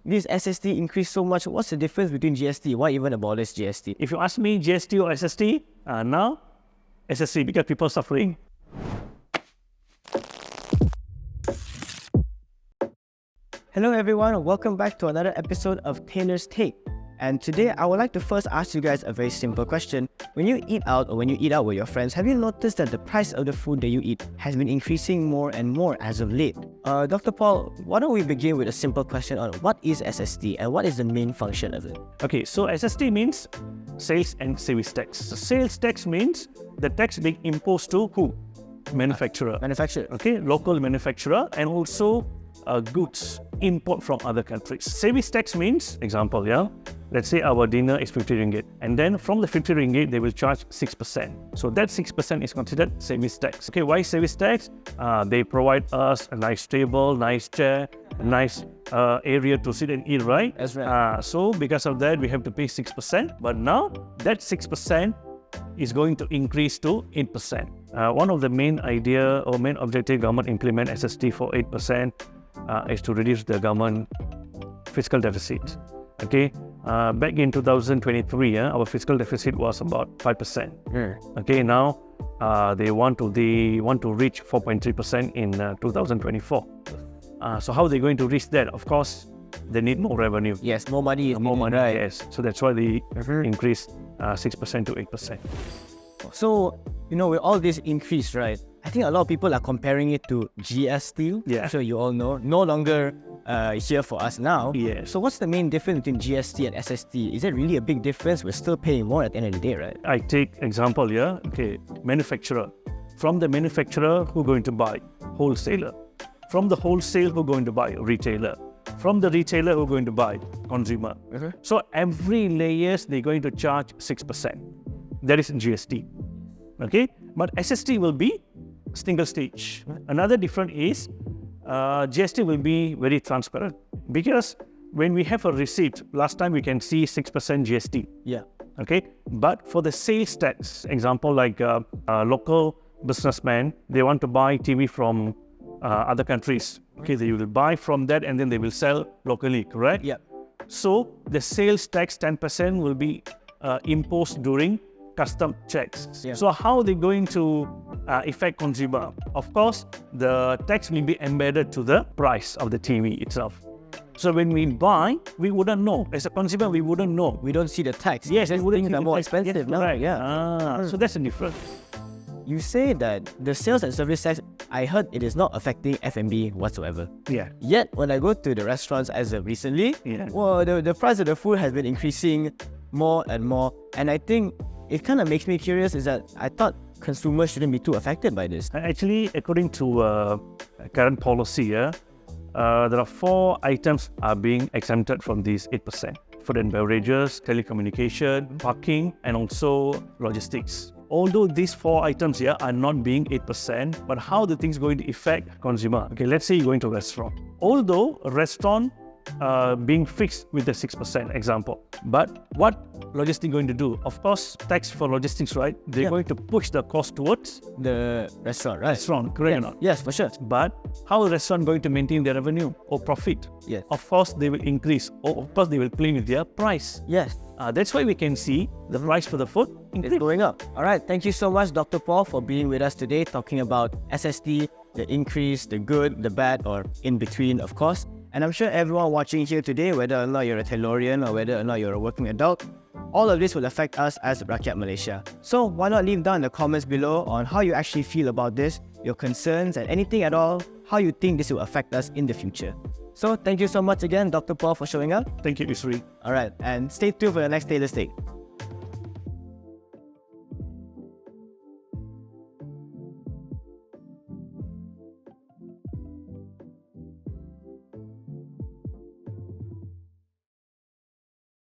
this SST increased so much. What's the difference between GST? Why even abolish GST? If you ask me GST or SST, now SST because people are suffering. Hello everyone, welcome back to another episode of Taylor's Take. And today I would like to first ask you guys a very simple question. When you eat out or when you eat out with your friends, have you noticed that the price of the food that you eat has been increasing more and more as of late? Dr. Paul, why don't we begin with a simple question on what is SST and what is the main function of it? Okay, so SST means sales and service tax. So sales tax means the tax being imposed to who? Manufacturer. Manufacturer. Okay, local manufacturer, and also goods import from other countries. Service tax means, example, let's say our dinner is 50 ringgit, and then from the 50 ringgit they will charge 6%. So that 6% is considered service tax. Okay, why service tax? They provide us a nice table, nice chair, nice area to sit and eat, right? That's right. So because of that we have to pay 6%, but now that 6% is going to increase to 8%. One of the main idea or main objective government implement SST for 8% is to reduce the government fiscal deficit. Okay, back in 2023, our fiscal deficit was about 5%. Okay, now they want to reach 4.3% in 2024, so how are they going to reach that? Of course, they need more revenue. Yes, more money. More money, right? Yes. So that's why they increased 6% to 8%. So, with all this increase, right, I think a lot of people are comparing it to GST. Yeah. I'm sure you all know. No longer here for us now. Yeah. So what's the main difference between GST and SST? Is it really a big difference? We're still paying more at the end of the day, right? I take example here. Okay, manufacturer. From the manufacturer, who going to buy? Wholesaler. From the wholesale, who going to buy? Retailer. From the retailer, who going to buy? Consumer. So every layers they're going to charge 6%. That is GST. Okay, but SST will be single stage. Another difference is GST will be very transparent, because when we have a receipt, last time we can see 6% GST. Yeah. Okay, but for the sales tax, example like local businessmen, they want to buy TV from other countries. Okay, they will buy from that and then they will sell locally, correct? Yeah. So the sales tax 10% will be imposed during custom checks. Yeah. So how are they going to affect consumer? Of course, the tax will be embedded to the price of the TV itself. So when we buy, we wouldn't know. As a consumer, we wouldn't know. We don't see the tax. Yes, we wouldn't things see are the more tax. expensive Yes, now. correct. Yeah. So that's the difference. You say that the sales and service tax, I heard it is not affecting F&B whatsoever. Yeah. Yet, when I go to the restaurants as of recently, well, the price of the food has been increasing more and more. And I think it kind of makes me curious is that I thought consumers shouldn't be too affected by this. Actually, according to current policy, there are 4 items are being exempted from these 8%. Food and beverages, telecommunication, parking, and also logistics. Although these 4 items here are not being 8%, but how the things going to affect consumer? Okay, let's say you're going to a restaurant. Although a restaurant being fixed with the 6% example, but what logistics going to do? Of course, tax for logistics, right? They're going to push the cost towards the restaurant, right? Restaurant, correct or not? Yes, for sure. But how is the restaurant going to maintain their revenue or profit? Yes. Of course, they will increase, or of course, they will play with their price. Yes. That's why we can see the price for the food It's going up. All right. Thank you so much, Dr. Paul, for being with us today, talking about SST, the increase, the good, the bad, or in between, of course. And I'm sure everyone watching here today, whether or not you're a Taylorian or whether or not you're a working adult, all of this will affect us as Rakyat Malaysia. So why not leave down in the comments below on how you actually feel about this, your concerns, and anything at all, how you think this will affect us in the future. So thank you so much again, Dr. Paul, for showing up. Thank you, Isri. All right, and stay tuned for the next Taylor's Take.